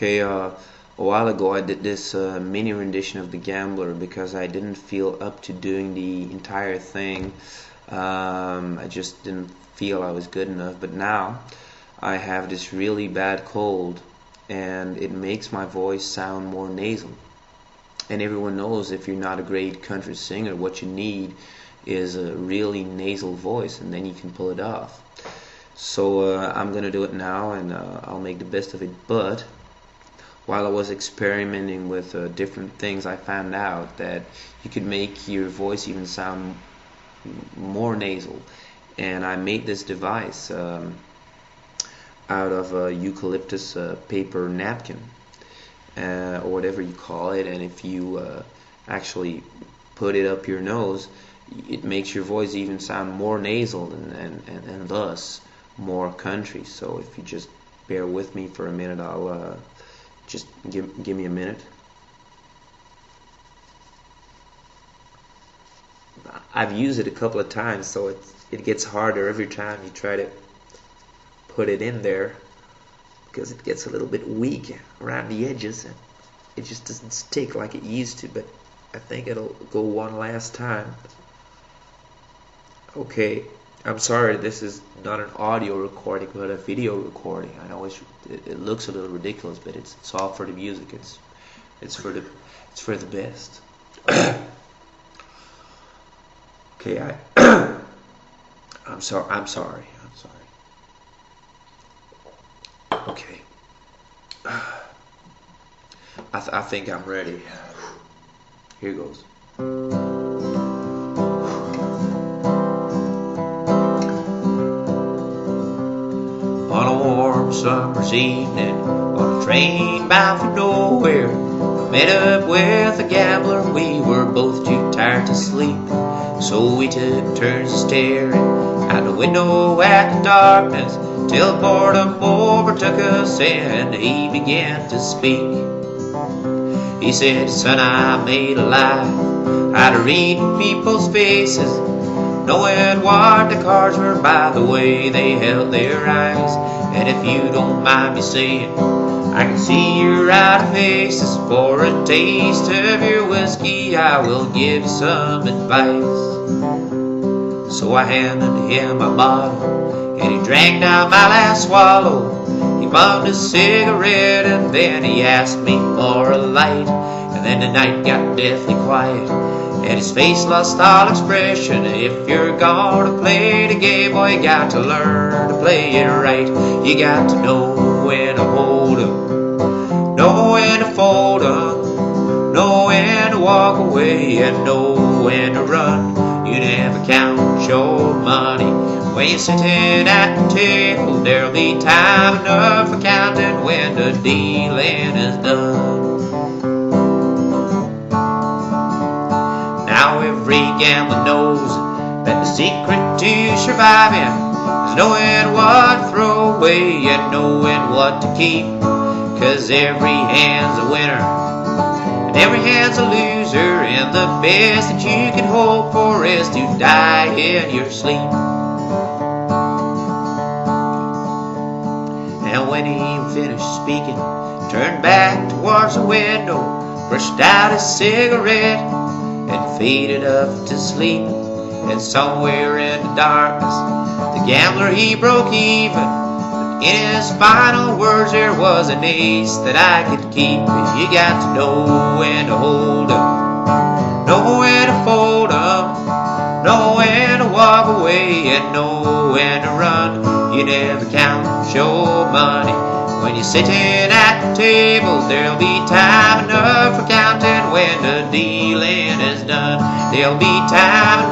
Okay, a while ago I did this mini rendition of The Gambler because I didn't feel up to doing the entire thing. I just didn't feel I was good enough, but now I have this really bad cold and it makes my voice sound more nasal. And everyone knows if you're not a great country singer, what you need is a really nasal voice, and then you can pull it off. So I'm gonna do it now, and I'll make the best of it. But while I was experimenting with different things, I found out that you could make your voice even sound more nasal. And I made this device out of a eucalyptus paper napkin, or whatever you call it. And if you actually put it up your nose, it makes your voice even sound more nasal and thus more country. So if you just bear with me for a minute, I'll just give me a minute. I've used it a couple of times, so it gets harder every time you try to put it in there, because it gets a little bit weak around the edges and it just doesn't stick like it used to. But I think it'll go one last time. Okay, I'm sorry, this is not an audio recording but a video recording. I know it looks a little ridiculous, but it's all for the music. It's for the best. Okay, I'm sorry. Okay, I think I'm ready. Here goes. On a warm summer's evening, on a train bound for nowhere, we met up with a gambler. We were both too tired to sleep, so we took turns staring out the window at the darkness, till boredom overtook us and he began to speak. He said, "Son, I made a life out of reading people's faces, knowing what the cards were by the way they held their eyes. And if you don't mind me saying, I can see you're out of faces. For a taste of your whiskey, I will give you some advice." So I handed him a bottle, and he drank down my last swallow. He bummed a cigarette, and then he asked me for a light. And then the night got deathly quiet, and his face lost all expression. If you're gonna play the game, boy, you got to learn to play it right. You got to know when to hold 'em, know when to fold 'em, know when to walk away, and know when to run. You never count your money when you're sitting at the table. There'll be time enough for counting when the dealing is done. Now every gambler knows that the secret to surviving is knowing what to throw away and knowing what to keep. 'Cause every hand's a winner and every hand's a loser, and the best that you can hope for is to die in your sleep. And when he finished speaking, turned back towards the window, brushed out his cigarette, and faded up to sleep. And somewhere in the darkness, the gambler, he broke even. But in his final words, there was an ace that I could keep. You got to know when to hold 'em, know when to fold 'em, know when to walk away, and know when to run. You never count your money when you're sitting at the table. There'll be time enough for counting when the dealing is done. There'll be time